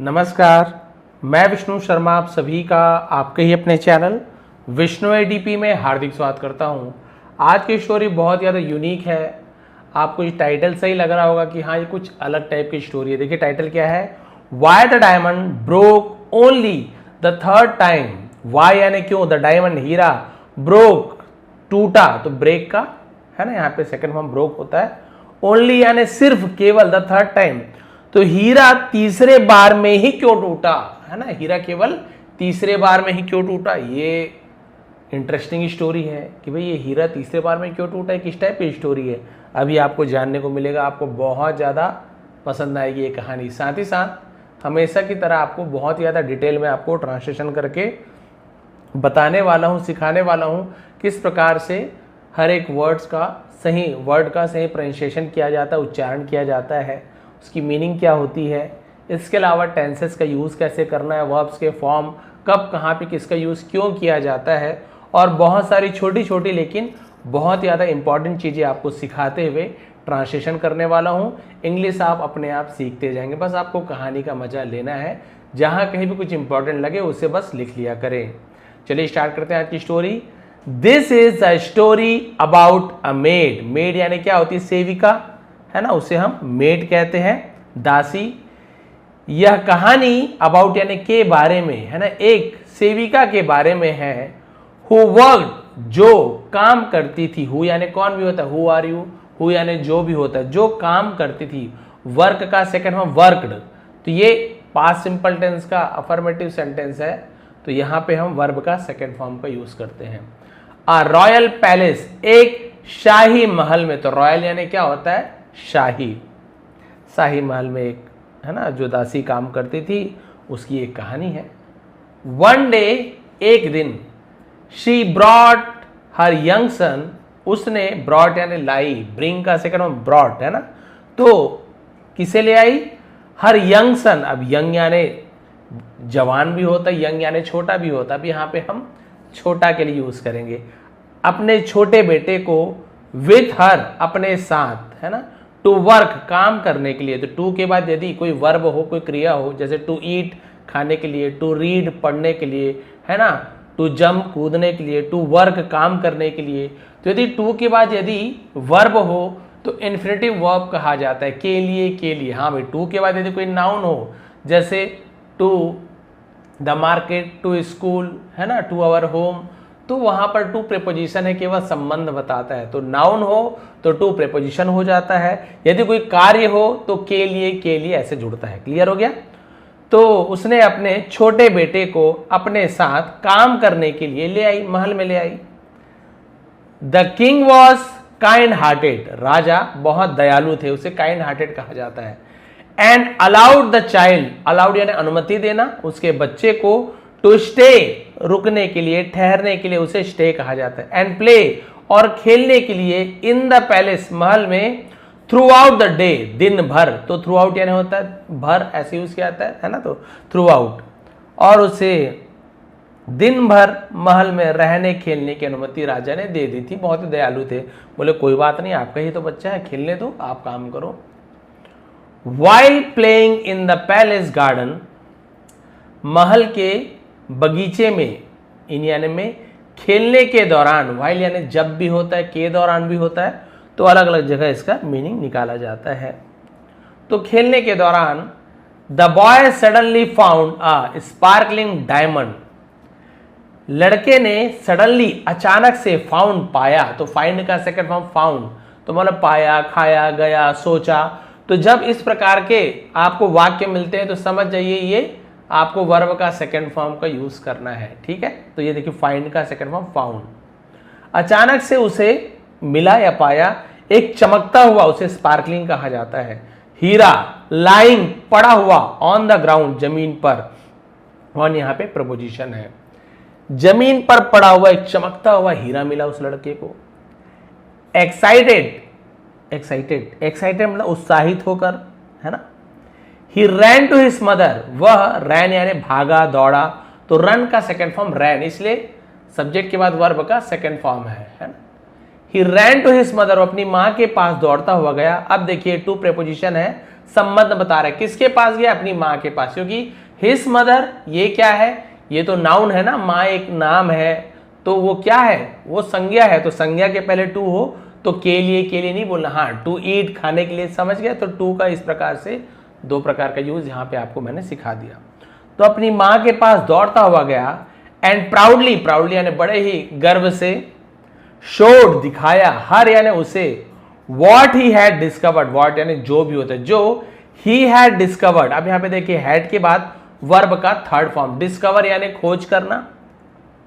नमस्कार, मैं विष्णु शर्मा आप सभी का आपके ही अपने चैनल विष्णु एडीपी में हार्दिक स्वागत करता हूं। आज की स्टोरी बहुत ज़्यादा यूनिक है। आपको ये टाइटल सही लग रहा होगा कि हाँ ये कुछ अलग टाइप की स्टोरी है। देखिए टाइटल क्या है, why the diamond broke only the third time. Why यानी क्यों, द डायमंड हीरा, ब्रोक टूटा, तो ब्रेक का है ना, यहाँ पे सेकंड फॉर्म ब्रोक होता है। ओनली यानी सिर्फ, केवल, द थर्ड टाइम, तो हीरा तीसरे बार में ही क्यों टूटा, है ना, हीरा केवल तीसरे बार में ही क्यों टूटा। ये इंटरेस्टिंग स्टोरी है कि भाई ये हीरा तीसरे बार में क्यों टूटा है, किस टाइप की स्टोरी है, अभी आपको जानने को मिलेगा। आपको बहुत ज़्यादा पसंद आएगी ये कहानी। साथ ही साथ हमेशा की तरह आपको बहुत ही ज़्यादा डिटेल में आपको ट्रांसलेशन करके बताने वाला हूँ, सिखाने वाला हूँ किस प्रकार से हर एक वर्ड का सही प्रोनाउंसिएशन किया जाता है, उच्चारण किया जाता है, उसकी मीनिंग क्या होती है। इसके अलावा टेंसेस का यूज़ कैसे करना है, वर्ब्स के फॉर्म कब कहाँ पे किसका यूज़ क्यों किया जाता है, और बहुत सारी छोटी छोटी लेकिन बहुत ज़्यादा इंपॉर्टेंट चीज़ें आपको सिखाते हुए ट्रांसलेशन करने वाला हूँ। इंग्लिश आप अपने आप सीखते जाएंगे, बस आपको कहानी का मजा लेना है। जहाँ कहीं भी कुछ इंपॉर्टेंट लगे उसे बस लिख लिया करें। चलिए स्टार्ट करते हैं आज की story. This is a story about a made. Made यानी क्या होती है, सेविका, है ना, उसे हम मेड कहते हैं, दासी। यह कहानी अबाउट यानी के बारे में, है ना, एक सेविका के बारे में है। हु वर्कड, जो काम करती थी। हु यानी कौन भी होता है, हु आर यू, हु यानी जो भी होता है, जो काम करती थी। वर्क का सेकंड फॉर्म वर्कड, तो ये पास्ट सिंपल टेंस का अफर्मेटिव सेंटेंस है, तो यहां पे हम वर्ब का सेकंड फॉर्म का यूज करते हैं। अ रॉयल पैलेस, एक शाही महल में, तो रॉयल यानी क्या होता है, शाही। शाही महल में एक, है ना, जो दासी काम करती थी, उसकी एक कहानी है। वन डे, एक दिन, she brought her young son, उसने, ब्रॉट यानी लाई, ब्रिंग का सेकंड फॉर्म ब्रॉट, है ना, तो किसे ले आई, हर यंग सन। अब यंग यानी जवान भी होता है, यंग यानी छोटा भी होता है, अब यहाँ पे हम छोटा के लिए यूज करेंगे, अपने छोटे बेटे को, विथ हर अपने साथ, है ना, टू वर्क काम करने के लिए। तो टू के बाद यदि कोई वर्ब हो, कोई क्रिया हो, जैसे टू ईट खाने के लिए, टू रीड पढ़ने के लिए, है ना, टू जंप कूदने के लिए, टू वर्क काम करने के लिए, तो यदि टू के बाद यदि वर्ब हो तो इन्फिनेटिव वर्ब कहा जाता है, के लिए। हाँ भाई, टू के बाद यदि कोई नाउन हो, जैसे to the market, to school, है ना, टू आवर होम, तो वहां पर टू प्रेपोजिशन है, केवल संबंध बताता है। तो नाउन हो तो टू प्रेपोजिशन हो जाता है, यदि कोई कार्य हो तो के लिए ऐसे जुड़ता है। क्लियर हो गया। तो उसने अपने छोटे बेटे को अपने साथ काम करने के लिए ले आई, महल में ले आई। The king was kind hearted, राजा बहुत दयालु थे, उसे काइंड हार्टेड कहा जाता है। And allowed the child, allowed यानी अनुमति देना, उसके बच्चे को, टू स्टे रुकने के लिए, ठहरने के लिए, उसे स्टे कहा जाता है। एंड प्ले और खेलने के लिए, इन द पैलेस महल में, थ्रू आउट द डे दिन भर, तो थ्रू आउट यानी होता है भर, ऐसे यूज किया जाता है ना, तो थ्रू आउट, और उसे दिन भर महल में रहने खेलने की अनुमति राजा ने दे दी थी। बहुत ही दयालु थे, बोले कोई बात नहीं, आपका ही तो बच्चा है, खेलने दो, आप काम करो। While playing in the palace garden, महल के बगीचे में, इन यानी में खेलने के दौरान, वाइल यानी जब भी होता है, के दौरान भी होता है, तो अलग अलग जगह इसका मीनिंग निकाला जाता है। तो खेलने के दौरान, the boy suddenly found a sparkling diamond, लड़के ने सडनली अचानक से, फाउंड पाया, तो फाइंड का सेकंड फॉर्म फाउंड, तो मतलब पाया, खाया, गया, सोचा। तो जब इस प्रकार के आपको वाक्य मिलते हैं तो समझ जाइए ये आपको वर्ब का सेकंड फॉर्म का यूज करना है। ठीक है, तो ये देखिए फाइंड का सेकंड फॉर्म फाउंड। अचानक से उसे मिला या पाया एक चमकता हुआ, उसे स्पार्कलिंग कहा जाता है। हीरा, लाइंग पड़ा हुआ, ऑन द ग्राउंड जमीन पर, ऑन यहाँ पे प्रपोजिशन है, जमीन पर पड़ा हुआ एक चमकता हुआ हीरा मिला उस लड़के को। एक्साइटेड मतलब उत्साहित होकर, है ना। ही रैन टू हिज मदर, वह रैन यानी भागा, दौड़ा, तो रन का सेकंड फॉर्म रैन, इसलिए सब्जेक्ट के बाद वर्ब का सेकंड फॉर्म है ना। ही रैन टू हिज मदर, अपनी मां के पास दौड़ता हुआ गया। अब देखिए टू प्रेपोजिशन है, संबंध बता रहा है। किसके पास गया? अपनी माँ के पास, क्योंकि हिज मदर ये क्या है? ये तो नाउन है ना, माँ एक नाम है, तो वो क्या है? वो संज्ञा है। तो संज्ञा के पहले टू हो तो के लिए नहीं बोलना। हाँ, टू ईट, खाने के लिए, समझ गया? तो टू का इस प्रकार से दो प्रकार का यूज यहाँ पे आपको मैंने सिखा दिया। तो अपनी माँ के पास दौड़ता हुआ गया एंड प्राउडली, प्राउडली यानी बड़े ही गर्व से, शोड दिखाया, हर यानी उसे, what he had discovered, what यानी जो भी होता है, जो ही हैड डिस्कवर्ड। अब यहां पे देखिए हैड के बाद वर्ब का थर्ड फॉर्म, डिस्कवर यानी खोज करना,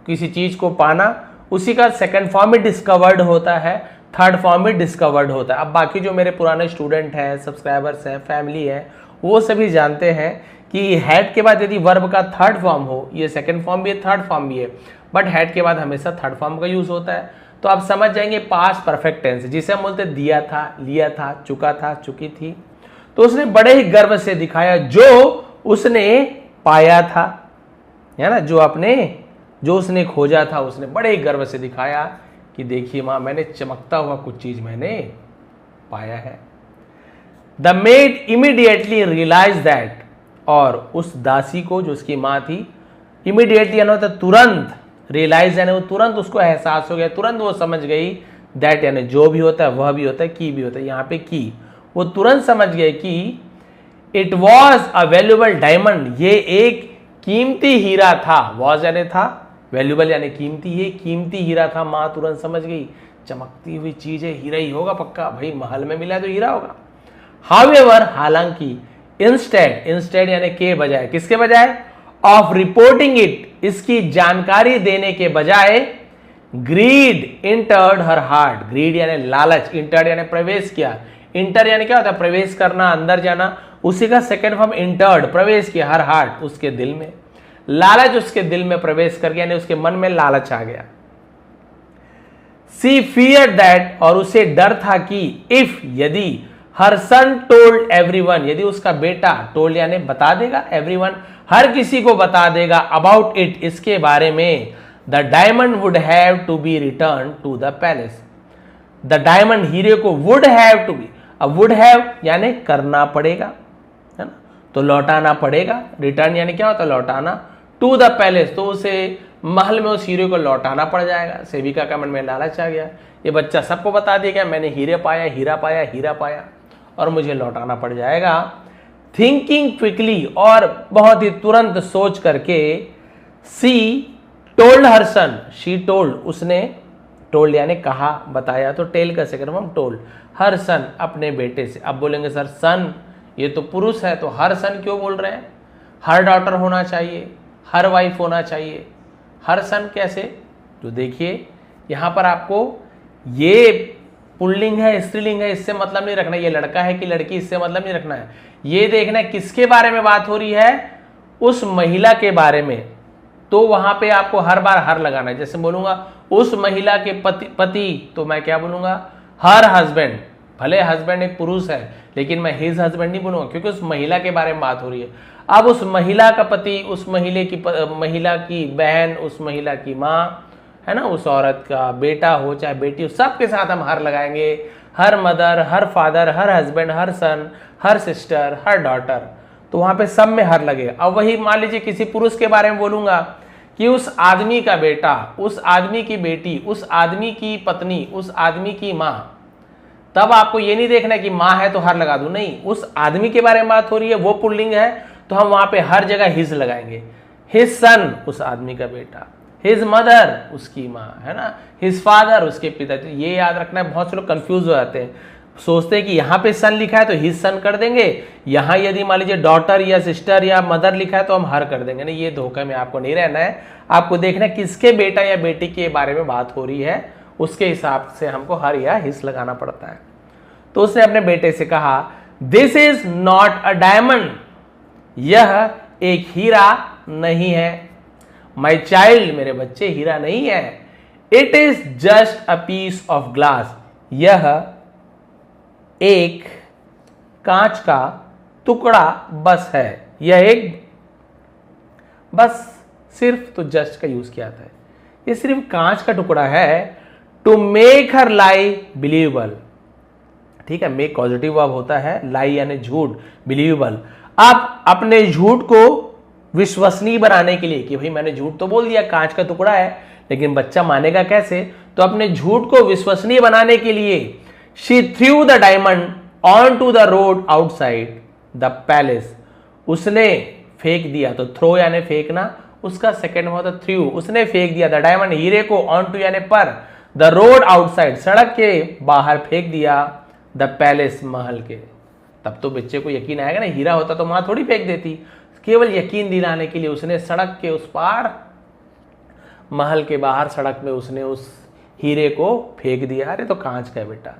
किसी चीज को पाना, उसी का सेकंड फॉर्म में डिस्कवर्ड होता है, थर्ड फॉर्म में डिस्कवर्ड होता है। अब बाकी जो मेरे पुराने स्टूडेंट हैं, सब्सक्राइबर्स हैं, फैमिली है, वो सभी जानते हैं कि हैड के बाद यदि वर्ब का थर्ड फॉर्म हो, ये सेकंड फॉर्म भी है, थर्ड फॉर्म भी है, बट हैड के बाद हमेशा थर्ड फॉर्म का यूज होता है। तो आप समझ जाएंगे पास्ट परफेक्ट टेंस, जिसे हम बोलते दिया था, लिया था, चुका था, चुकी थी। तो उसने बड़े ही गर्व से दिखाया जो उसने पाया था, है ना, जो उसने खोजा था, उसने बड़े ही गर्व से दिखाया कि देखिए मां, मैंने चमकता हुआ कुछ चीज मैंने पाया है। The maid immediately realise that, और उस दासी को, जो उसकी मां थी, इमीडिएटली यानी होता तुरंत, रियलाइज यानी वो तुरंत उसको एहसास हो गया, तुरंत वो समझ गई, दैट यानी जो भी होता है, वह भी होता है, की भी होता है, यहाँ पे की, वो तुरंत समझ गए कि it was a valuable diamond, ये एक कीमती हीरा था। वॉज यानी था, वैल्यूएबल यानी कीमती, ये कीमती हीरा था। माँ तुरंत समझ गई, चमकती हुई चीज है, हीरा ही होगा पक्का, भाई महल में मिला है तो हीरा होगा। हाउएवर, हालांकि, इंस्टेड, इंस्टेड यानी के बजाय, किसके बजाय? ऑफ रिपोर्टिंग इट, इसकी जानकारी देने के बजाय, greed entered her heart, greed यानी लालच, इंटर्ड यानी प्रवेश किया, इंटर यानी क्या होता है? प्रवेश करना, अंदर जाना, उसी का सेकंड फॉर्म इंटर्ड, प्रवेश किया, हर हार्ट, उसके दिल में, लालच उसके दिल में प्रवेश कर गया, यानी उसके मन में लालच आ गया। सी फियर दैट, और उसे डर था कि इफ, यदि, हर सन टोल्ड एवरीवन, यदि उसका बेटा, टोल्ड यानी बता देगा, एवरीवन हर किसी को बता देगा, अबाउट इट, इसके बारे में, the diamond would have to be return to the palace, the diamond हीरे को वुड हैव टू बी, अब वुड हैव यानी करना पड़ेगा, है ना, तो लौटाना पड़ेगा, रिटर्न यानी क्या होता है? लौटाना, टू द पैलेस, तो उसे महल में उस हीरे को लौटाना पड़ जाएगा। सेविका का मन में लालच आ गया, ये बच्चा सबको बता देगा मैंने हीरे पाया, हीरा पाया, हीरा पाया, और मुझे लौटाना पड़ जाएगा। थिंकिंग क्विकली, और बहुत ही तुरंत सोच करके, she told her son, she told, उसने, टोल्ड यानी कहा, बताया, तो टेल का second form told, her son, अपने बेटे से। अब बोलेंगे सर सन ये तो पुरुष है, तो हर सन क्यों बोल रहे हैं? हर डॉटर होना चाहिए, हर वाइफ होना चाहिए, हर सन कैसे? तो देखिए यहां पर आपको ये पुल्लिंग है, स्त्रीलिंग है, इससे मतलब नहीं रखना, ये लड़का है कि लड़की, इससे मतलब नहीं रखना है। ये देखना किसके बारे में बात हो रही है? उस महिला के बारे में। तो वहां पे आपको हर बार हर लगाना है। जैसे बोलूंगा उस महिला के पति, तो मैं क्या बोलूंगा? Her husband. भले हस्बैंड एक पुरुष है, लेकिन मैं हिज हस्बैंड नहीं बोलूंगा, क्योंकि उस महिला के बारे में बात हो रही है। अब उस महिला का पति, उस महिला की बहन, उस महिला की माँ, है ना, उस औरत का बेटा हो चाहे बेटी हो, सबके साथ हम हर लगाएंगे। हर मदर, हर फादर, हर हस्बैंड, हर सन, हर सिस्टर, हर डॉटर, तो वहां पे सब में हर लगेगा। अब वही मान लीजिए किसी पुरुष के बारे में बोलूंगा कि उस आदमी का बेटा, उस आदमी की बेटी, उस आदमी की पत्नी, उस आदमी की माँ, तब आपको ये नहीं देखना कि माँ है तो हर लगा दूं, नहीं, उस आदमी के बारे में बात हो रही है, वो पुल्लिंग है, तो हम वहां पे हर जगह हिज लगाएंगे। हिज सन, उस आदमी का बेटा, हिज मदर, उसकी माँ, है ना, हिज फादर, उसके पिता। तो ये याद रखना है, बहुत से लोग कंफ्यूज हो जाते हैं, सोचते हैं कि यहाँ पे सन लिखा है तो हिज सन कर देंगे, यहाँ यदि मान लीजिए डॉटर या सिस्टर या मदर लिखा है तो हम हर कर देंगे। नहीं, ये धोखे में आपको नहीं रहना है, आपको देखना है किसके बेटा या बेटी के बारे में बात हो रही है, उसके हिसाब से हमको हर या हिज लगाना पड़ता है। तो उसने अपने बेटे से कहा, this is not a diamond, यह एक हीरा नहीं है। माई चाइल्ड, मेरे बच्चे, हीरा नहीं है। It is just a piece of glass, यह एक कांच का टुकड़ा बस है। यह एक, बस, सिर्फ, तो जस्ट का यूज किया था, ये सिर्फ कांच का टुकड़ा है। To make her lie believable, ठीक है, मेक पॉजिटिव वर्ब होता है, लाई यानी झूठ, बिलीवेबल। अब अपने झूठ को विश्वसनीय बनाने के लिए कि भाई मैंने झूठ तो बोल दिया, कांच का टुकड़ा है, लेकिन बच्चा मानेगा कैसे, तो अपने झूठ को विश्वसनीय बनाने के लिए she threw the diamond on to the road outside the palace, उसने फेंक दिया, तो थ्रो यानी फेंकना, उसका सेकंड होता थ्रू, उसने फेंक दिया द डायमंड हीरे को, ऑन टू यानी पर, द रोड आउटसाइड सड़क के बाहर फेंक दिया, द पैलेस महल के। तब तो बच्चे को यकीन आएगा ना, हीरा होता तो मां थोड़ी फेंक देती, केवल यकीन दिलाने के लिए उसने सड़क के उस पार, महल के बाहर सड़क में उसने उस हीरे को फेंक दिया। अरे तो कांच का है बेटा।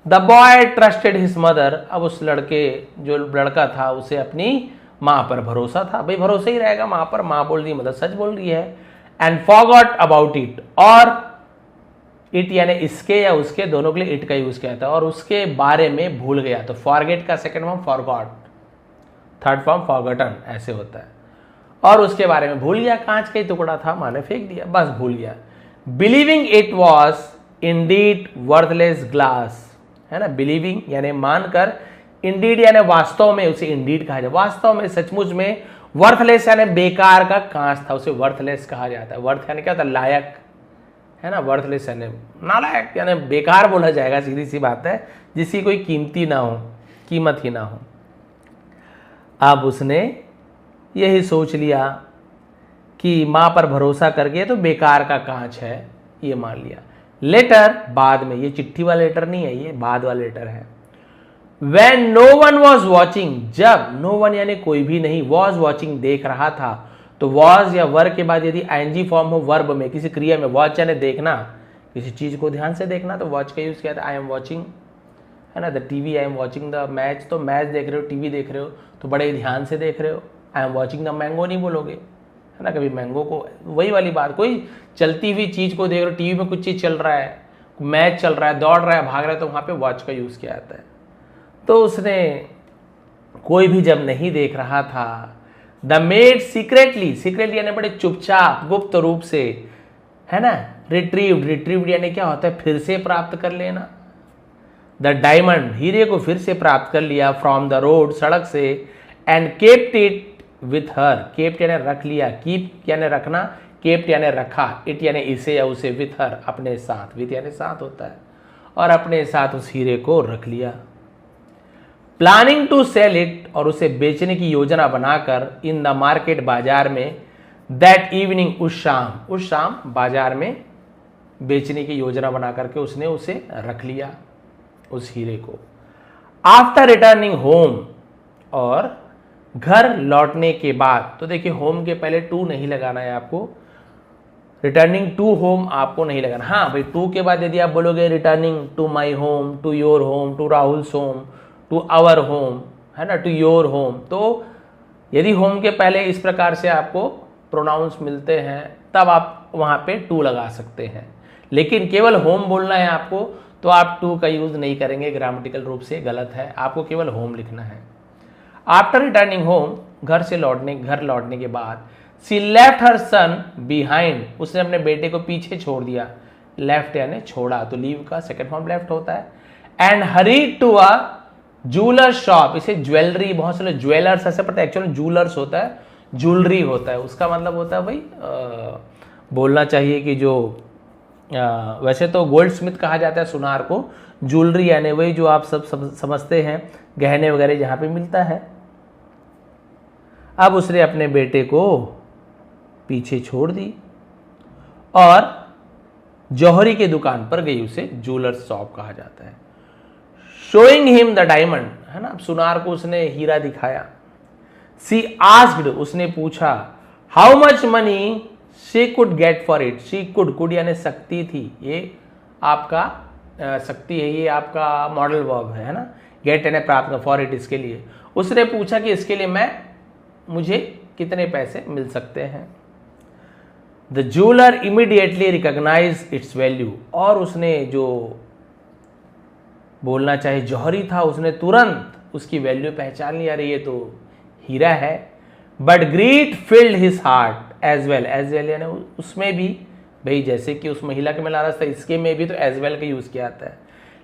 The boy trusted his mother, अब उस लड़के, जो लड़का था, उसे अपनी माँ पर भरोसा था, भाई भरोसा ही रहेगा माँ पर, माँ बोल रही मदर सच बोल रही है। एंड फॉरगॉट अबाउट इट, और इट यानी इसके या उसके, दोनों के लिए इट का यूज किया था, और उसके बारे में भूल गया, तो फॉरगेट का second form forgot, third form forgotten ऐसे होता है, और उसके बारे में भूल गया, कांच का ही टुकड़ा था, माने फेंक दिया, बस भूल गया। Believing it was Indeed worthless glass, है ना, बिलीविंग यानी मानकर, इंडीड यानी वास्तव में, उसे इंडीड कहा जाए, वास्तव में, सचमुच में, वर्थलेस यानी बेकार का कांच था, उसे वर्थलेस कहा जाता है। वर्थ यानी क्या होता है, लायक, है ना, वर्थलेस यानी नालायक, यानी बेकार बोला जाएगा, सीधी सी बात है, जिसकी कोई कीमती ना हो, कीमत ही ना हो। अब उसने यही सोच लिया कि माँ पर भरोसा करके तो बेकार का कांच है, ये मान लिया। लेटर, बाद में, ये चिट्ठी वाला लेटर नहीं है, ये बाद वाला लेटर है। When no one was watching, जब no one यानी कोई भी नहीं, was watching देख रहा था, तो was या वर्ब के बाद यदि ing फॉर्म हो वर्ब में, किसी क्रिया में, watch यानी देखना, किसी चीज को ध्यान से देखना, तो watch का यूज किया था। I am watching, है ना, the TV, I am watching the match, तो मैच देख रहे हो, टीवी देख रहे हो, तो बड़े ध्यान से देख रहे हो। I am watching the mango नहीं बोलोगे, है ना, कभी मैंगो को, वही वाली बात, कोई चलती हुई चीज को देख रहे हो, टीवी में कुछ चीज चल रहा है, मैच चल रहा है, दौड़ रहा है, भाग रहा है, तो वहां पे वॉच का यूज किया जाता है। तो उसने, कोई भी जब नहीं देख रहा था, द मेड सीक्रेटली, सीक्रेटली यानी बड़े चुपचाप, गुप्त रूप से, है ना, रिट्रीव्ड, रिट्रीव्ड यानी क्या होता है, फिर से प्राप्त कर लेना, द डायमंड, हीरे को फिर से प्राप्त कर लिया, फ्रॉम द रोड, सड़क से, and kept it with her, kept यानी रख लिया, कीप यानी रखना, केप्ट यानी रखा, इट यानी इसे या उसे, विथ हर अपने साथ, विथ यानी साथ होता है, और अपने साथ उस हीरे को रख लिया। प्लानिंग टू सेल इट, और उसे बेचने की योजना बनाकर, इन द मार्केट, बाजार में, दैट इवनिंग, उस शाम बाजार में बेचने की योजना बना करके उसने उसे रख लिया, उस हीरे को। आफ्टर रिटर्निंग होम, और घर लौटने के बाद, तो देखिए होम के पहले टू नहीं लगाना है आपको, रिटर्निंग टू होम आपको नहीं लगाना। हाँ भाई, टू के बाद यदि आप बोलोगे returning to my home, to your home, to Rahul's home, to our home, है ना, टू योर होम, तो यदि होम के पहले इस प्रकार से आपको प्रोनाउंस मिलते हैं, तब आप वहां पे टू लगा सकते हैं, लेकिन केवल होम बोलना है आपको, तो आप टू का यूज नहीं करेंगे, ग्रामेटिकल रूप से गलत है, आपको केवल होम लिखना है। आफ्टर रिटर्निंग होम, घर लौटने के बाद, सी लेफ्ट हर सन बिहाइंड, उसने अपने बेटे को पीछे छोड़ दिया, लेफ्ट यानी छोड़ा, तो लीव का सेकंड फॉर्म लेफ्ट होता है। And hurried to a jeweller shop, इसे ज्वेलरी, बहुत सारे ज्वेलर्स ऐसे पढ़ते हैं, एक्चुअली ज्वेलर्स होता है, ज्वेलरी होता है, उसका मतलब होता है भाई, बोलना चाहिए कि जो वैसे तो गोल्ड स्मिथ कहा जाता है सुनार को, ज्वेलरी यानी वही जो आप सब समझते हैं, गहने वगैरह जहां पे मिलता है। अब उसने अपने बेटे को पीछे छोड़ दी और जौहरी के दुकान पर गई, उसे ज्वेलर्स शॉप कहा जाता है। शोइंग हिम द डायमंड, है ना, सुनार को उसने हीरा दिखाया। सी आस्क्ड, उसने पूछा, how much money she could get for it, she could यानी सकती थी, ये आपका सकती है, ये आपका मॉडल वर्ब है ना, गेट यानी प्राप्त, फॉर इट इसके लिए। उसने पूछा कि इसके लिए मुझे कितने पैसे मिल सकते हैं। The jeweller immediately recognise its value, और उसने जो बोलना चाहे जौहरी था, उसने तुरंत उसकी वैल्यू पहचान लिया, अरे ये तो हीरा है। But greed filled his heart as well यानी उसमें भी, भाई जैसे कि उस महिला के में ला रहा था, इसके में भी तो एज वेल का यूज किया जाता है,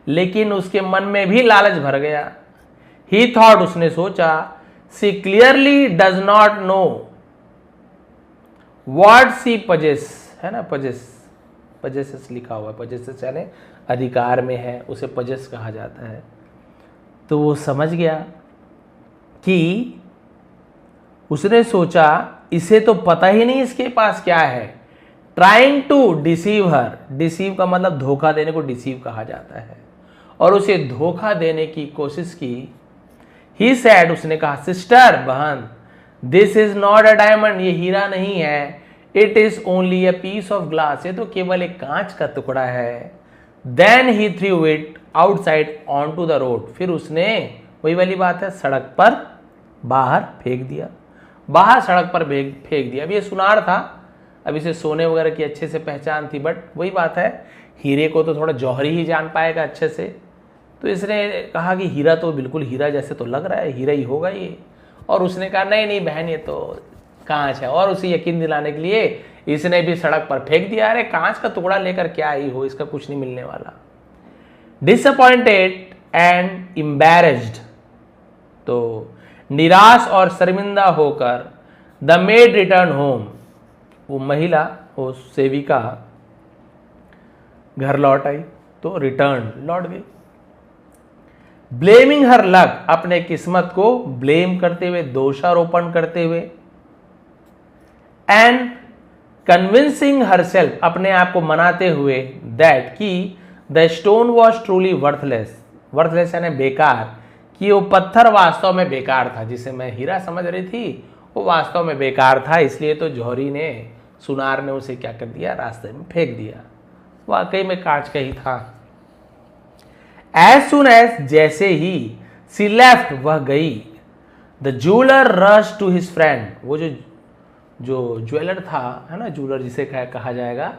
लेकिन उसके मन में भी लालच भर गया। ही थॉट, उसने सोचा, she clearly does not know what she possess, है ना, पजेसेस लिखा हुआ है, पजेसेस यानी अधिकार में है, उसे पजेस कहा जाता है। तो वो समझ गया कि उसने सोचा इसे तो पता ही नहीं इसके पास क्या है। Trying to deceive her, deceive का मतलब धोखा देने को डिसीव कहा जाता है, और उसे धोखा देने की कोशिश की। ही सैड, उसने कहा, सिस्टर, बहन, this is not a diamond, ये हीरा नहीं है, it is only a piece of glass, ये तो केवल एक कांच का टुकड़ा है। Then he threw it outside on to the road, फिर उसने वही वाली बात है, सड़क पर बाहर फेंक दिया, बाहर सड़क पर फेंक दिया। अब ये सुनार था, अब इसे सोने वगैरह की अच्छे से पहचान थी, बट वही बात है, हीरे को तो थोड़ा जौहरी ही जान पाएगा अच्छे से। तो इसने कहा कि हीरा तो बिल्कुल हीरा जैसे तो लग रहा है, हीरा ही होगा ये। और उसने कहा नहीं नहीं बहन, ये तो कांच है। और उसे यकीन दिलाने के लिए इसने भी सड़क पर फेंक दिया। अरे कांच का टुकड़ा लेकर क्या आई हो, इसका कुछ नहीं मिलने वाला। डिसअपॉइंटेड एंड एम्बैरेस्ड, तो निराश और शर्मिंदा होकर द मेड रिटर्न होम, वो महिला, वो सेविका घर लौट आई, तो रिटर्न, लौट गई। ब्लेमिंग हर लक, अपने किस्मत को ब्लेम करते हुए, दोषारोपण करते हुए। एंड कन्विंसिंग हरसेल्फ, अपने आप को मनाते हुए, दैट कि the stone was truly worthless, worthless यानी बेकार, कि वो पत्थर वास्तव में बेकार था, जिसे मैं हीरा समझ रही थी वो वास्तव में बेकार था। इसलिए तो जौहरी ने, सुनार ने उसे क्या कर दिया, रास्ते में फेंक दिया, वाकई में कांच का ही था। एज सुन एज, जैसे ही सी लेफ्ट, वह गई, the jeweller rush to his friend, वो जो ज्वेलर था, है ना, ज्वेलर जिसे कहा जाएगा,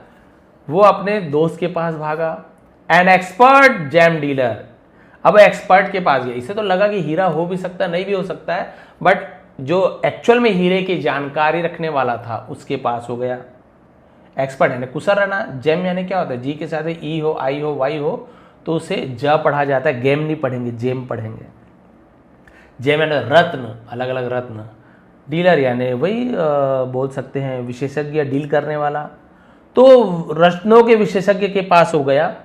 वो अपने दोस्त के पास भागा। एन एक्सपर्ट जेम डीलर, अब एक्सपर्ट के पास गया। इसे तो लगा कि हीरा हो भी सकता है, नहीं भी हो सकता है, बट जो एक्चुअल में हीरे की जानकारी रखने वाला था उसके पास हो गया। एक्सपर्ट यानी कुशल रहना, जेम यानी क्या होता है, जी के साथ ई हो, आई हो, वाई हो, तो उसे ज पढ़ा जाता है, गेम नहीं पढ़ेंगे, जेम पढ़ेंगे। जेम यानी रत्न, अलग अलग रत्न। डीलर यानी वही बोल सकते हैं विशेषज्ञ, डील करने वाला। तो रत्नों के विशेषज्ञ के पास हो गया।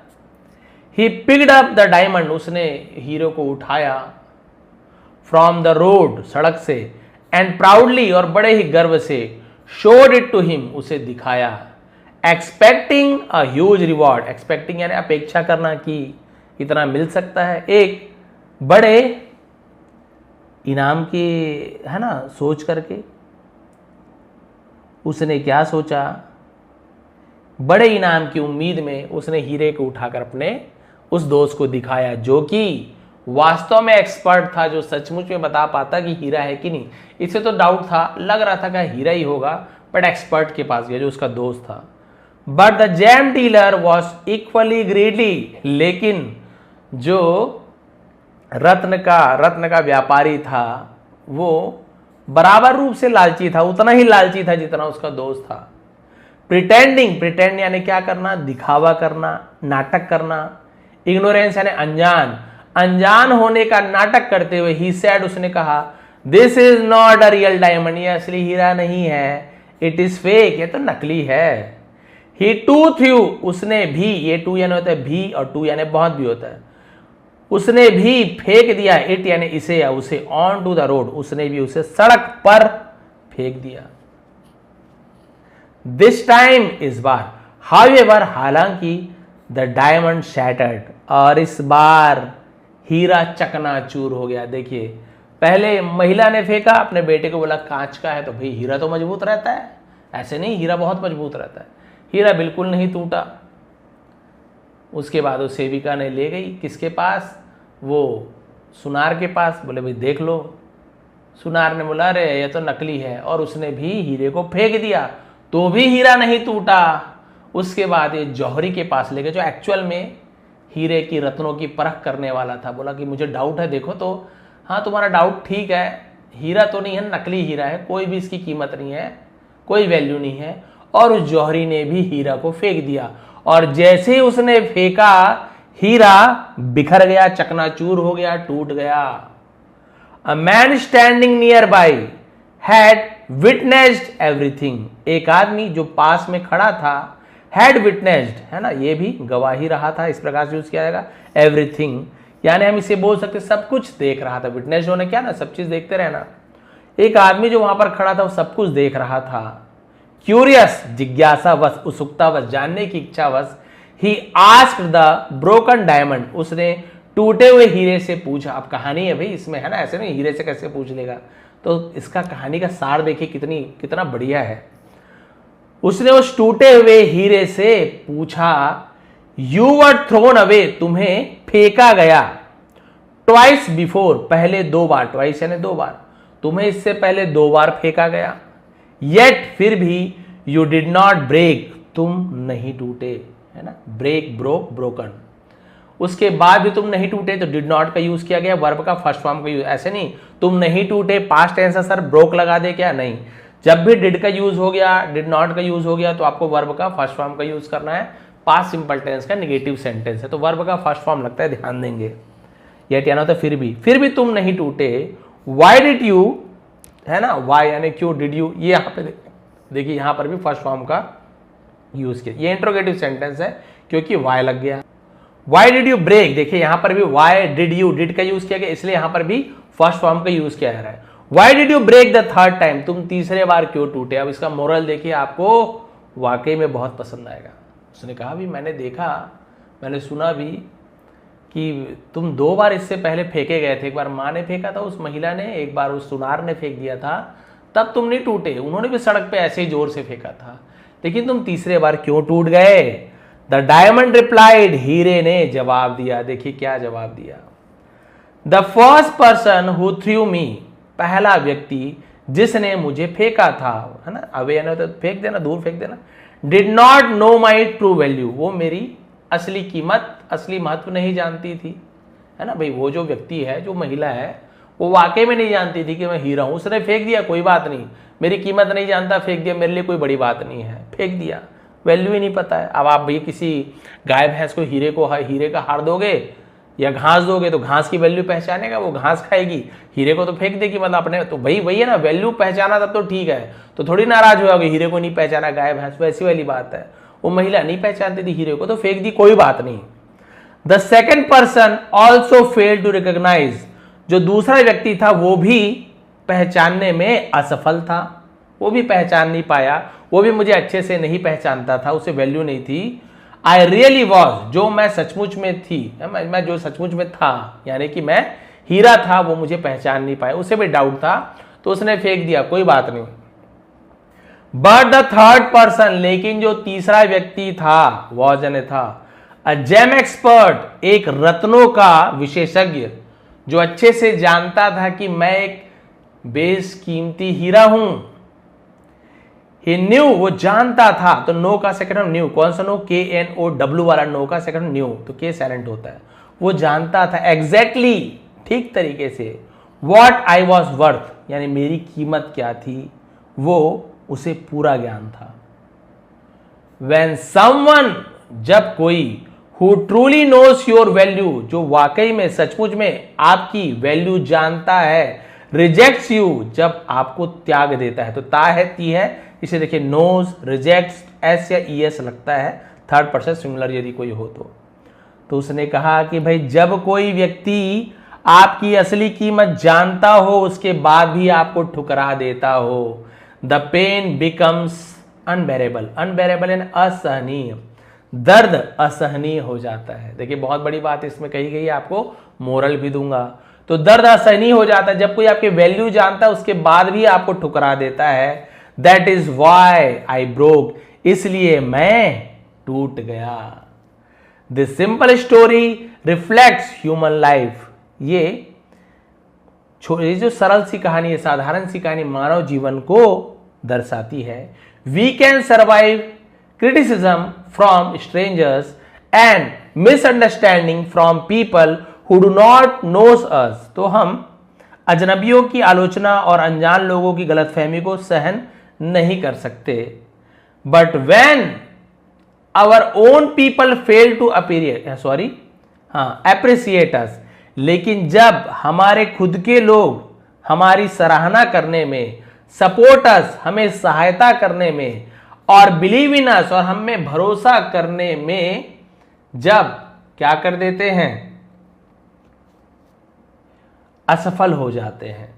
He picked up the diamond, उसने हीरो को उठाया, फ्रॉम द रोड, सड़क से, एंड प्राउडली, और बड़े ही गर्व से, शोड इट टू हिम, उसे दिखाया। Expecting a huge reward, expecting यानी अपेक्षा करना कि इतना मिल सकता है, एक बड़े इनाम की, है ना, सोच करके। उसने क्या सोचा, बड़े इनाम की उम्मीद में उसने हीरे को उठाकर अपने उस दोस्त को दिखाया, जो कि वास्तव में एक्सपर्ट था, जो सचमुच में बता पाता कि हीरा है कि नहीं। इसे तो डाउट था, लग रहा था कि हीरा ही होगा, बट एक्सपर्ट के पास गया जो उसका दोस्त था। But the gem dealer was equally greedy, लेकिन जो रत्न का व्यापारी था वो बराबर रूप से लालची था, उतना ही लालची था जितना उसका दोस्त था। प्रिटेंडिंग, प्रिटेंड यानी क्या करना, दिखावा करना, नाटक करना। इग्नोरेंस यानी अनजान होने का नाटक करते हुए, ही सेड, उसने कहा, this is not a real diamond, ये असली हीरा नहीं है, इट इज फेक, ये तो नकली है। ही टू थ्रू, उसने भी, ये टू यानी होता है भी, और टू यानी बहुत भी होता है, उसने भी फेंक दिया, इट यानी इसे या उसे, ऑन टू द रोड, उसने भी उसे सड़क पर फेंक दिया। दिस टाइम, इस बार, हाउएवर, हालांकि, द डायमंड शैटर्ड, और इस बार हीरा चकनाचूर हो गया। देखिए, पहले महिला ने फेंका, अपने बेटे को बोला कांच का है, तो भाई हीरा तो मजबूत रहता है, ऐसे नहीं, हीरा बहुत मजबूत रहता है। हीरा बिल्कुल नहीं टूटा। उसके बाद वो सेविका ने ले गई किसके पास, वो सुनार के पास, बोले भाई देख लो। सुनार ने बोला अरे ये तो नकली है, और उसने भी हीरे को फेंक दिया, तो भी हीरा नहीं टूटा। उसके बाद ये जौहरी के पास ले गए, जो एक्चुअल में हीरे की, रत्नों की परख करने वाला था। बोला कि मुझे डाउट है, देखो तो। हाँ तुम्हारा डाउट ठीक है, हीरा तो नहीं है, नकली हीरा है, कोई भी इसकी कीमत नहीं है, कोई वैल्यू नहीं है। और उस जौहरी ने भी हीरा को फेंक दिया, और जैसे ही उसने फेंका, हीरा बिखर गया, चकनाचूर हो गया, टूट गया। A man standing near by had witnessed everything, एक आदमी जो पास में खड़ा था, हैड विटनेस्ड, है ना, ये भी गवाही रहा था, इस प्रकार से यूज किया जाएगा एवरीथिंग, यानी हम इसे बोल सकते सब कुछ देख रहा था। विटनेस्ड होने क्या ना, सब चीज देखते रहना। एक आदमी जो वहां पर खड़ा था वो सब कुछ देख रहा था। क्यूरियस, जिज्ञासावश, उत्सुकतावश, जानने की इच्छावश, he asked the broken diamond, उसने टूटे हुए हीरे से पूछा। अब कहानी है भाई इसमें, है ना, ऐसे नहीं हीरे से कैसे पूछ लेगा, तो इसका कहानी का सार देखिए कितना बढ़िया है। उसने उस टूटे हुए हीरे से पूछा, यू वर थ्रोन अवे, तुम्हें फेंका गया, ट्वाइस बिफोर, पहले 2 बार, ट्वाइस यानी 2 बार, तुम्हें इससे पहले 2 बार फेंका गया, येट, फिर भी, यू डिड नॉट ब्रेक, तुम नहीं टूटे, है ना, ब्रेक, ब्रोक, ब्रोकन, उसके बाद भी तुम नहीं टूटे, तो डिड नॉट का यूज किया गया, वर्ब का फर्स्ट फॉर्म का यूज, ऐसे नहीं तुम नहीं टूटे पास्ट टेंस है सर ब्रोक लगा दे क्या, नहीं, जब भी डिड का यूज हो गया, डिड नॉट का यूज हो गया, तो आपको वर्ब का फर्स्ट फॉर्म का यूज करना है। पास्ट सिंपल टेंस का नेगेटिव सेंटेंस है तो वर्ब का फर्स्ट फॉर्म लगता है, ध्यान देंगे। येट यानी होता फिर भी तुम नहीं टूटे, वाई डिड यू, है ना, वाई यानी क्यों, डिड यू, ये यहाँ पे देखिए यहाँ पर भी फर्स्ट फॉर्म का यूज किया, ये इंट्रोगेटिव सेंटेंस है क्योंकि वाई लग गया। वाई डिड यू ब्रेक, देखिए यहां पर भी वाई डिड यू, डिड का यूज किया गया, इसलिए यहां पर भी फर्स्ट फॉर्म का यूज किया जा रहा है। Why did you break the third time, तुम तीसरे बार क्यों टूटे। अब इसका मोरल देखिए, आपको वाकई में बहुत पसंद आएगा। उसने कहा भी मैंने देखा, मैंने सुना भी कि तुम 2 बार इससे पहले फेंके गए थे, एक बार माँ ने फेंका था उस महिला ने, एक बार उस सुनार ने फेंक दिया था, तब तुम नहीं टूटे, उन्होंने भी सड़क पे ऐसे ही जोर से फेंका था, लेकिन तुम तीसरे बार क्यों टूट गए। द डायमंड रिप्लाइड, हीरे ने जवाब दिया, देखिए क्या जवाब दिया। The first person who threw me, पहला व्यक्ति जिसने मुझे फेंका था, है ना, अवे तो फेंक देना, दूर फेंक देना। Did not know my true value, वो मेरी असली कीमत, असली महत्व नहीं जानती थी, है ना भाई। वो जो व्यक्ति है, जो महिला है, वो वाकई में नहीं जानती थी कि मैं हीरा हूं। उसने फेंक दिया, कोई बात नहीं, मेरी कीमत नहीं जानता, फेंक दिया, मेरे लिए कोई बड़ी बात नहीं है, फेंक दिया, वैल्यू ही नहीं पता है। अब आप भाई किसी गाय भैंस को हीरे का हार दोगे या घास दोगे तो घास की वैल्यू पहचानेगा, वो घास खाएगी, हीरे को तो फेंक देगी, मतलब अपने, तो भाई वही है ना, वैल्यू पहचाना तब तो ठीक है, तो थोड़ी नाराज हो जाओगे, हीरे को नहीं पहचाना गाय भैंस, वैसी वाली बात है। वो महिला नहीं पहचानती थी हीरे को तो फेंक दी, कोई बात नहीं। The second person also fail to recognise, जो दूसरा व्यक्ति था वो भी पहचानने में असफल था, वो भी पहचान नहीं पाया, वो भी मुझे अच्छे से नहीं पहचानता था, उसे वैल्यू नहीं थी। आई रियली वॉज, जो मैं सचमुच में थी, मैं जो सचमुच में था, यानी कि मैं हीरा था, वो मुझे पहचान नहीं पाया, उसे भी डाउट था, तो उसने फेंक दिया, कोई बात नहीं। बट द थर्ड पर्सन, लेकिन जो तीसरा व्यक्ति था, वॉज यानी था, अ जेम एक्सपर्ट, एक रत्नों का विशेषज्ञ, जो अच्छे से जानता था कि मैं एक बेशकीमती हीरा हूं। He knew, वो जानता था, तो नो का सेकंड न्यू, कौन सा नो, KNOW वाला नो का सेकंड न्यू, तो के साइलेंट होता है। वो जानता था एग्जैक्टली, ठीक तरीके से, व्हाट आई वॉज वर्थ, यानी मेरी कीमत क्या थी, वो उसे पूरा ज्ञान था। When someone, जब कोई, who truly knows your value, जो वाकई में सचमुच में आपकी वैल्यू जानता है, rejects you, जब आपको त्याग देता है, तो ता है ती है, इसे देखिए नोज, रिजेक्ट्स, एस या ईएस लगता है, थर्ड पर्सन सिंगुलर यदि कोई हो तो उसने कहा कि भाई जब कोई व्यक्ति आपकी असली कीमत जानता हो, उसके बाद भी आपको ठुकरा देता हो, the pain becomes unbearable, unbearable यानी असहनीय, दर्द असहनीय हो जाता है। देखिए बहुत बड़ी बात इसमें कही गई है, आपको मोरल भी दूंगा। तो दर्द असहनीय हो जाता है जब कोई आपकी वैल्यू जानता है, उसके बाद भी आपको ठुकरा देता है। That is why I broke, इसलिए मैं टूट गया। This simple story reflects human life, ये जो सरल सी कहानी है, साधारण सी कहानी मानव जीवन को दर्शाती है। We can survive criticism from strangers and misunderstanding from people who do not knows us, तो हम अजनबियों की आलोचना और अनजान लोगों की गलतफहमी को सहन नहीं कर सकते। But when our own people fail to appear, sorry, हाँ, एप्रिसिएट अस। लेकिन जब हमारे खुद के लोग हमारी सराहना करने में, सपोर्ट अस, हमें सहायता करने में, और बिलीव इन अस, और हम में भरोसा करने में जब क्या कर देते हैं, असफल हो जाते हैं,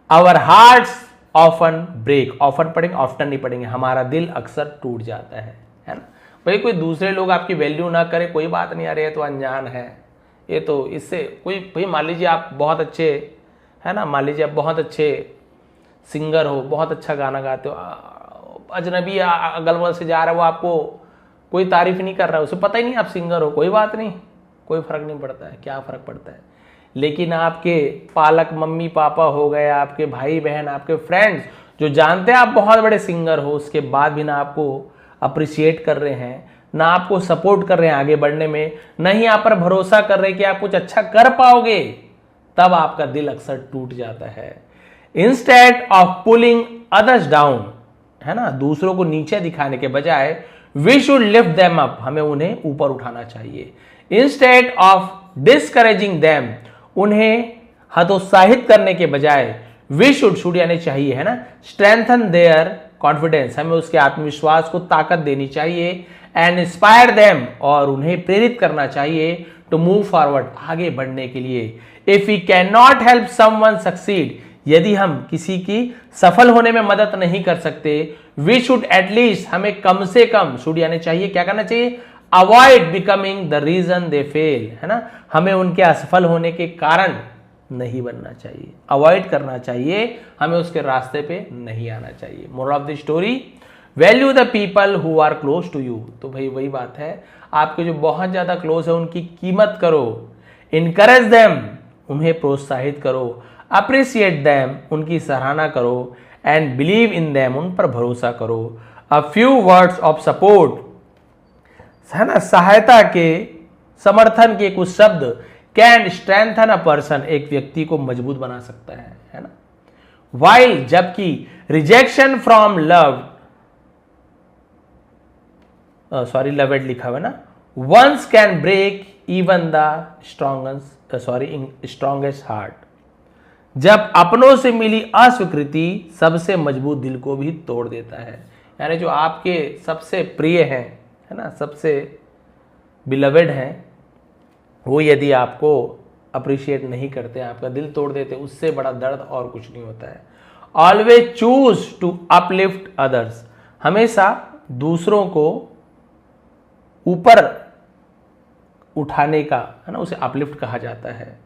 our hearts often break. Often पढ़ेंगे, ऑफ्टन नहीं पढ़ेंगे। हमारा दिल अक्सर टूट जाता है ना। भाई कोई दूसरे लोग आपकी वैल्यू ना करे कोई बात नहीं, अरे ये तो अनजान है, ये तो इससे कोई, भाई मान लीजिए आप बहुत अच्छे, है ना, मान लीजिए आप बहुत अच्छे सिंगर हो, बहुत अच्छा गाना गाते हो, अजनबी अगल बगल से जा रहा है, वो आपको कोई तारीफ नहीं कर रहा है, उसे पता ही नहीं आप सिंगर हो, कोई बात नहीं, कोई फर्क नहीं पड़ता है, क्या फर्क पड़ता है। लेकिन आपके पालक, मम्मी पापा हो गए, आपके भाई बहन, आपके फ्रेंड्स जो जानते हैं आप बहुत बड़े सिंगर हो, उसके बाद भी ना आपको अप्रिशिएट कर रहे हैं, ना आपको सपोर्ट कर रहे हैं आगे बढ़ने में, ना ही आप पर भरोसा कर रहे हैं कि आप कुछ अच्छा कर पाओगे, तब आपका दिल अक्सर टूट जाता है। Instead of pulling others down, है ना, दूसरों को नीचे दिखाने के बजाय we should lift them up, हमें उन्हें ऊपर उठाना चाहिए। इंस्टेड ऑफ डिस्करेजिंग देम, उन्हें हतोत्साहित करने के बजाय वी शुड यानी चाहिए, है ना, स्ट्रेंथन देयर कॉन्फिडेंस, हमें उसके आत्मविश्वास को ताकत देनी चाहिए, एंड इंस्पायर देम, और उन्हें प्रेरित करना चाहिए टू मूव फॉरवर्ड, आगे बढ़ने के लिए। If we can not help someone succeed, यदि हम किसी की सफल होने में मदद नहीं कर सकते, वी शुड एटलीस्ट, हमें कम से कम, शुड यानी चाहिए, क्या करना चाहिए, avoid becoming the reason they fail, है ना, हमें उनके असफल होने के कारण नहीं बनना चाहिए, अवॉइड करना चाहिए, हमें उसके रास्ते पे नहीं आना चाहिए। Moral of the story, value the people who are close to you. तो भाई वही बात है, आपके जो बहुत ज्यादा क्लोज है उनकी कीमत करो, इनकरेज देम, उन्हें प्रोत्साहित करो, अप्रिशिएट देम, उनकी सराहना करो, एंड बिलीव इन देम, उन पर भरोसा करो। A few words of support, है ना, सहायता के, समर्थन के कुछ शब्द, कैन स्ट्रेंथन अ पर्सन, एक व्यक्ति को मजबूत बना सकता है ना। वाइल, जबकि rejection from love, sorry loved लिखा हुआ ना, ones can break even the strongest heart, जब अपनों से मिली अस्वीकृति सबसे मजबूत दिल को भी तोड़ देता है। यानी जो आपके सबसे प्रिय हैं, है ना, सबसे बिलवेड हैं, वो यदि आपको अप्रिशिएट नहीं करते, आपका दिल तोड़ देते, उससे बड़ा दर्द और कुछ नहीं होता है। Always choose to uplift others, हमेशा दूसरों को ऊपर उठाने का, है ना, उसे अपलिफ्ट कहा जाता है,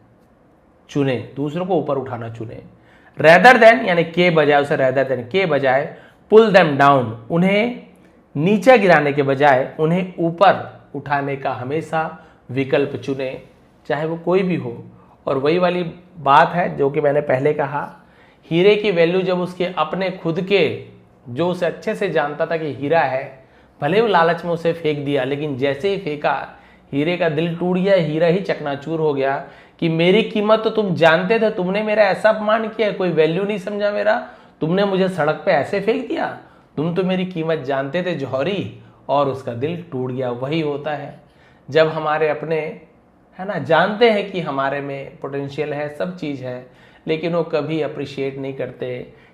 चुने, दूसरों को ऊपर उठाना चुने। रेदर देन यानी के बजाय, उसे रेदर देन के बजाय पुल देम डाउन, उन्हें नीचे गिराने के बजाय उन्हें ऊपर उठाने का हमेशा विकल्प चुने, चाहे वो कोई भी हो। और वही वाली बात है जो कि मैंने पहले कहा, हीरे की वैल्यू जब उसके अपने खुद के, जो उसे अच्छे से जानता था कि हीरा है, भले वो लालच में उसे फेंक दिया, लेकिन जैसे ही फेंका हीरे का दिल टूट गया, हीरा ही चकनाचूर हो गया कि मेरी कीमत तो तुम जानते थे, तुमने मेरा ऐसा अपमान किया, कोई वैल्यू नहीं समझा मेरा, तुमने मुझे सड़क पे ऐसे फेंक दिया, तुम तो मेरी कीमत जानते थे जौहरी, और उसका दिल टूट गया। वही होता है जब हमारे अपने, है ना, जानते हैं कि हमारे में पोटेंशियल है, सब चीज़ है, लेकिन वो कभी अप्रिशिएट नहीं करते,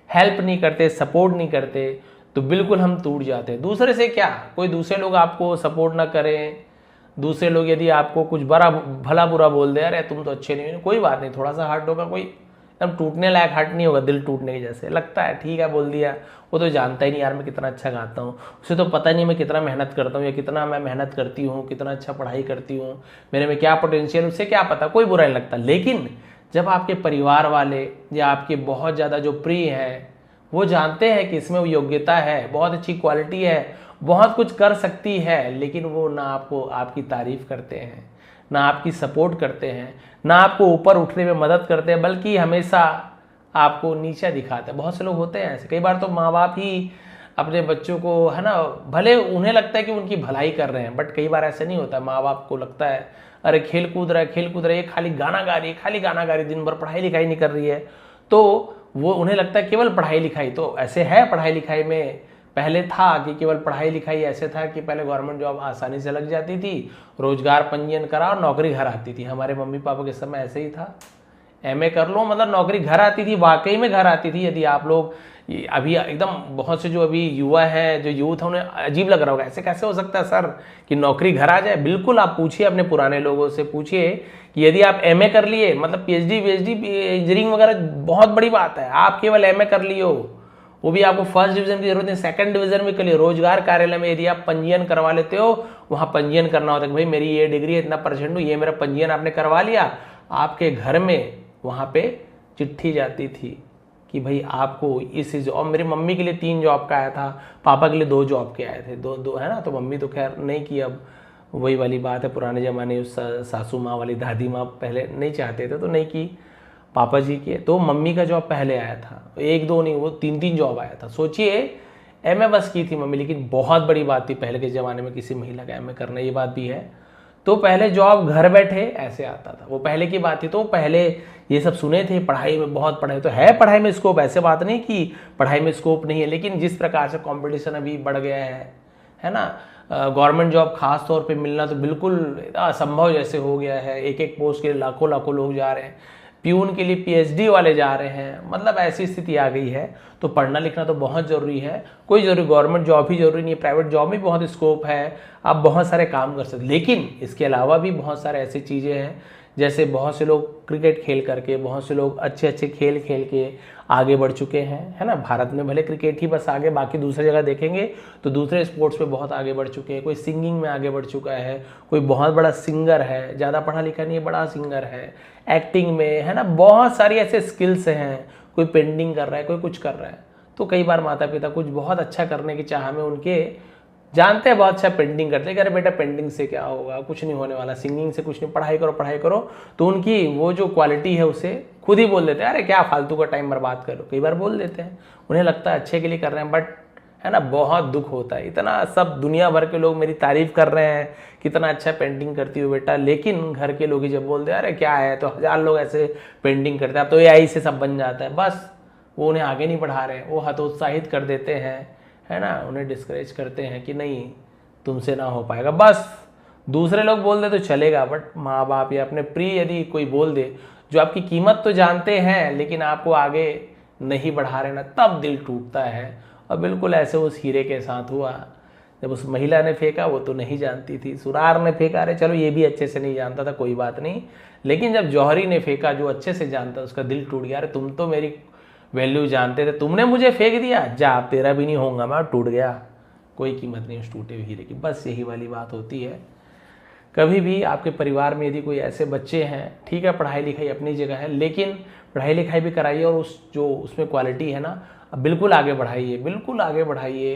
हेल्प नहीं करते, सपोर्ट नहीं करते, तो बिल्कुल हम टूट जाते हैं। दूसरे से क्या, कोई दूसरे लोग आपको सपोर्ट ना करें, दूसरे लोग यदि आपको कुछ बड़ा भला बुरा बोल दे, अरे तुम तो अच्छे नहीं हो, कोई बात नहीं, थोड़ा सा हर्ट होगा, कोई एकदम टूटने लायक हर्ट नहीं होगा, दिल टूटने के जैसे लगता है, ठीक है बोल दिया, वो तो जानता ही नहीं यार मैं कितना अच्छा गाता हूँ, उसे तो पता नहीं मैं कितना मेहनत करता हूँ, या कितना मैं मेहनत करती हूँ, कितना अच्छा पढ़ाई करती हूँ, मेरे में क्या पोटेंशियल, उसे क्या पता, कोई बुरा नहीं लगता। लेकिन जब आपके परिवार वाले या आपके बहुत ज़्यादा जो प्रिय हैं, वो जानते हैं कि इसमें वो योग्यता है, बहुत अच्छी क्वालिटी है, बहुत कुछ कर सकती है, लेकिन वो ना आपको आपकी तारीफ करते हैं, ना आपकी सपोर्ट करते हैं, ना आपको ऊपर उठने में मदद करते हैं, बल्कि हमेशा आपको नीचा दिखाते हैं। बहुत से लोग होते हैं ऐसे, कई बार तो माँ बाप ही अपने बच्चों को, है ना, भले उन्हें लगता है कि उनकी भलाई कर रहे हैं, बट कई बार ऐसा नहीं होता। माँ बाप को लगता है अरे खेल कूद रहा है, ये खाली गाना गा रही है, खाली गाना गा रही है, दिन भर पढ़ाई लिखाई नहीं कर रही है, तो वो उन्हें लगता है केवल पढ़ाई लिखाई, तो ऐसे है पढ़ाई लिखाई में पहले था कि केवल पढ़ाई लिखाई ऐसे था कि पहले गवर्नमेंट जॉब आसानी से लग जाती थी, रोजगार पंजीयन करा और नौकरी घर आती थी। हमारे मम्मी पापा के समय ऐसे ही था, एमए कर लो मतलब नौकरी घर आती थी, वाकई में घर आती थी। यदि आप लोग अभी एकदम बहुत से जो अभी युवा है, जो यूथ है, उन्हें अजीब लग रहा होगा, ऐसे कैसे हो सकता है सर कि नौकरी घर आ जाए। बिल्कुल आप पूछिए अपने पुराने लोगों से, पूछिए कि यदि आप एमए कर लिए, मतलब पीएचडी इंजीनियरिंग वगैरह बहुत बड़ी बात है, आप केवल एमए कर लिए हो, वो भी आपको फर्स्ट डिवीजन की जरूरत नहीं, सेकंड डिवीजन में कर लिए, रोजगार कार्यालय में यदि आप पंजीयन करवा लेते हो, वहां पंजीयन करना होता है कि भाई मेरी ये डिग्री है, इतना परसेंट हूँ, ये मेरा पंजीयन आपने करवा लिया, आपके घर में वहां पे चिट्ठी जाती थी कि भाई आपको इस जॉब। मेरी मम्मी के लिए 3 जॉब का आया था, पापा के लिए 2 जॉब के आए थे, दो है ना। तो मम्मी तो खैर नहीं की, अब वही वाली बात है, पुराने ज़माने उस सासू माँ वाली, दादी माँ पहले नहीं चाहते थे तो नहीं की, पापा जी के। तो मम्मी का जॉब पहले आया था, 1-2 नहीं, वो 3-3 जॉब आया था। सोचिए एमए बस की थी मम्मी, लेकिन बहुत बड़ी बात थी पहले के ज़माने में किसी महिला का एमए करना, ये बात भी है। तो पहले जॉब घर बैठे ऐसे आता था, वो पहले की बात थी। तो पहले ये सब सुने थे, पढ़ाई में बहुत पढ़ाई तो है, पढ़ाई में स्कोप, ऐसे बात नहीं कि पढ़ाई में स्कोप नहीं है, लेकिन जिस प्रकार से कंपटीशन अभी बढ़ गया है ना, गवर्नमेंट जॉब खास तौर पे मिलना तो बिल्कुल असंभव जैसे हो गया है। एक एक पोस्ट के लिए लाखों लाखों लोग जा रहे हैं, प्यून के लिए पीएचडी वाले जा रहे हैं, मतलब ऐसी स्थिति आ गई है। तो पढ़ना लिखना तो बहुत ज़रूरी है, कोई जरूरी गवर्नमेंट जॉब ही जरूरी नहीं है, प्राइवेट जॉब में बहुत स्कोप है, आप बहुत सारे काम कर सकते। लेकिन इसके अलावा भी बहुत सारे ऐसी चीज़ें हैं, जैसे बहुत से लोग क्रिकेट खेल करके, बहुत से लोग अच्छे अच्छे खेल खेल के आगे बढ़ चुके हैं, है ना। भारत में भले क्रिकेट ही बस आगे, बाकी दूसरी जगह देखेंगे तो दूसरे स्पोर्ट्स पे बहुत आगे बढ़ चुके हैं। कोई सिंगिंग में आगे बढ़ चुका है, कोई बहुत बड़ा सिंगर है, ज़्यादा पढ़ा लिखा नहीं है, बड़ा सिंगर है, एक्टिंग में, है ना, बहुत सारी ऐसे स्किल्स हैं। कोई पेंटिंग कर रहा है, कोई कुछ कर रहा है। तो कई बार माता पिता कुछ बहुत अच्छा करने की चाह में, उनके जानते हैं बहुत अच्छा पेंटिंग करते हैं, अरे बेटा पेंटिंग से क्या होगा, कुछ नहीं होने वाला, सिंगिंग से कुछ नहीं, पढ़ाई करो पढ़ाई करो। तो उनकी वो जो क्वालिटी है उसे खुद ही बोल देते हैं, अरे क्या फालतू का टाइम बर्बाद करो, कई बार बोल देते हैं। उन्हें लगता है अच्छे के लिए कर रहे हैं, बट है ना, बहुत दुख होता है। इतना सब दुनिया भर के लोग मेरी तारीफ कर रहे हैं, कितना अच्छा पेंटिंग करती हो बेटा, लेकिन घर के लोग ही जब बोल दे अरे क्या है, तो 1000 लोग ऐसे पेंटिंग करते हैं, अब तो एआई से सब बन जाता है, बस वो उन्हें आगे नहीं बढ़ा रहे हैं, वो हतोत्साहित कर देते हैं, है ना, उन्हें डिस्करेज करते हैं कि नहीं तुमसे ना हो पाएगा। बस दूसरे लोग बोल दे तो चलेगा, बट माँ बाप या अपने प्रिय यदि कोई बोल दे, जो आपकी कीमत तो जानते हैं लेकिन आपको आगे नहीं बढ़ा रहे ना, तब दिल टूटता है। और बिल्कुल ऐसे उस हीरे के साथ हुआ, जब उस महिला ने फेंका, वो तो नहीं जानती थी, सुरार ने फेंका, अरे चलो ये भी अच्छे से नहीं जानता था, कोई बात नहीं, लेकिन जब जौहरी ने फेंका, जो अच्छे से जानता, उसका दिल टूट गया, अरे तुम तो मेरी वैल्यू जानते थे, तुमने मुझे फेंक दिया, जा तेरा भी नहीं होगा मैं, टूट गया, कोई कीमत नहीं उस टूटे हुए हीरे की। बस यही वाली बात होती है। कभी भी आपके परिवार में यदि कोई ऐसे बच्चे हैं, ठीक है पढ़ाई लिखाई अपनी जगह है, लेकिन पढ़ाई लिखाई भी कराइए और उस जो उसमें क्वालिटी है ना, बिल्कुल आगे बढ़ाइए, बिल्कुल आगे बढ़ाइए।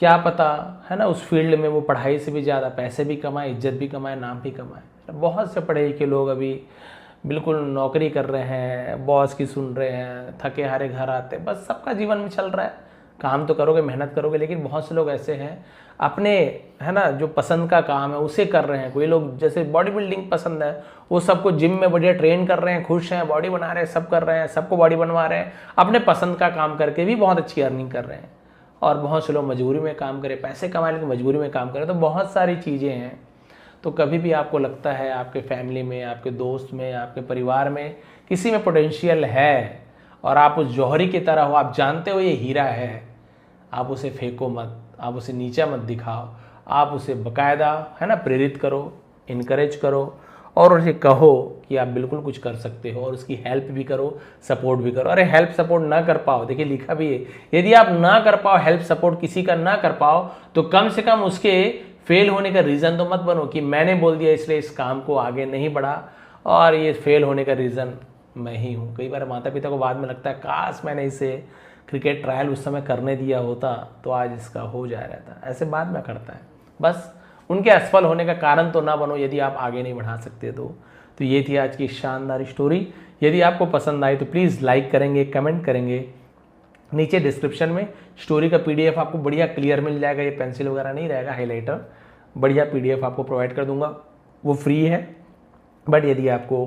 क्या पता, है ना, उस फील्ड में वो पढ़ाई से भी ज़्यादा पैसे भी कमाए, इज्जत भी कमाए, नाम भी कमाए। बहुत से पढ़े लिखे लोग अभी बिल्कुल नौकरी कर रहे हैं, बॉस की सुन रहे हैं, थके हारे घर आते, बस सबका जीवन में चल रहा है, काम तो करोगे, मेहनत करोगे, लेकिन बहुत से लोग ऐसे हैं अपने, है ना, जो पसंद का काम है उसे कर रहे हैं। कोई लोग जैसे बॉडी बिल्डिंग पसंद है, वो सबको जिम में बढ़िया ट्रेन कर रहे हैं, खुश हैं, बॉडी बना रहे हैं, सब कर रहे हैं, सबको बॉडी बनवा रहे हैं, अपने पसंद का काम करके भी बहुत अच्छी अर्निंग कर रहे हैं। और बहुत से लोग मजबूरी में काम करें, पैसे कमाने की मजबूरी में काम करें, तो बहुत सारी चीज़ें हैं। तो कभी भी आपको लगता है आपके फैमिली में, आपके दोस्त में, आपके परिवार में किसी में पोटेंशियल है और आप उस जौहरी की तरह हो, आप जानते हो ये हीरा है, आप उसे फेंको मत, आप उसे नीचा मत दिखाओ, आप उसे बाकायदा, है ना, प्रेरित करो, इनकरेज करो और उसे कहो कि आप बिल्कुल कुछ कर सकते हो, और उसकी हेल्प भी करो, सपोर्ट भी करो। अरे हेल्प सपोर्ट ना कर पाओ, देखिए लिखा भी है, यदि आप ना कर पाओ हेल्प सपोर्ट किसी का ना कर पाओ, तो कम से कम उसके फेल होने का रीज़न तो मत बनो कि मैंने बोल दिया इसलिए इस काम को आगे नहीं बढ़ा और ये फेल होने का रीज़न मैं ही हूँ। कई बार माता पिता को बाद में लगता है काश मैंने इसे क्रिकेट ट्रायल उस समय करने दिया होता तो आज इसका हो जा रहा था, ऐसे बाद में करता है। बस उनके असफल होने का कारण तो ना बनो यदि आप आगे नहीं बढ़ा सकते तो ये थी आज की शानदार स्टोरी। यदि आपको पसंद आई तो प्लीज़ लाइक करेंगे, कमेंट करेंगे, नीचे डिस्क्रिप्शन में स्टोरी का पीडीएफ आपको बढ़िया क्लियर मिल जाएगा, ये पेंसिल वगैरह नहीं रहेगा, हाइलाइटर, बढ़िया पीडीएफ आपको प्रोवाइड कर दूंगा, वो फ्री है। बट यदि आपको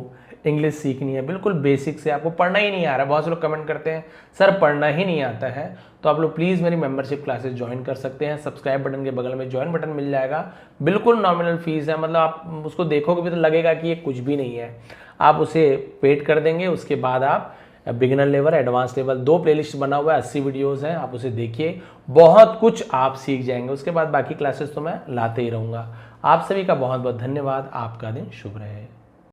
इंग्लिश सीखनी है, बिल्कुल बेसिक से, आपको पढ़ना ही नहीं आ रहा है। बहुत से लोग कमेंट करते हैं सर पढ़ना ही नहीं आता है, तो आप लोग प्लीज़ मेरी मेंबरशिप क्लासेस ज्वाइन कर सकते हैं। सब्सक्राइब बटन के बगल में ज्वाइन बटन मिल जाएगा, बिल्कुल नॉमिनल फीस है, मतलब आप उसको देखोगे भी तो लगेगा कि ये कुछ भी नहीं है। आप उसे पेड कर देंगे, उसके बाद आप beginner level, advance level, 2 playlist बना हुआ है, 80 वीडियोस हैं, आप उसे देखिए, बहुत कुछ आप सीख जाएंगे। उसके बाद बाकी क्लासेस तो मैं लाते ही रहूँगा। आप सभी का बहुत बहुत धन्यवाद। आपका दिन शुभ रहे।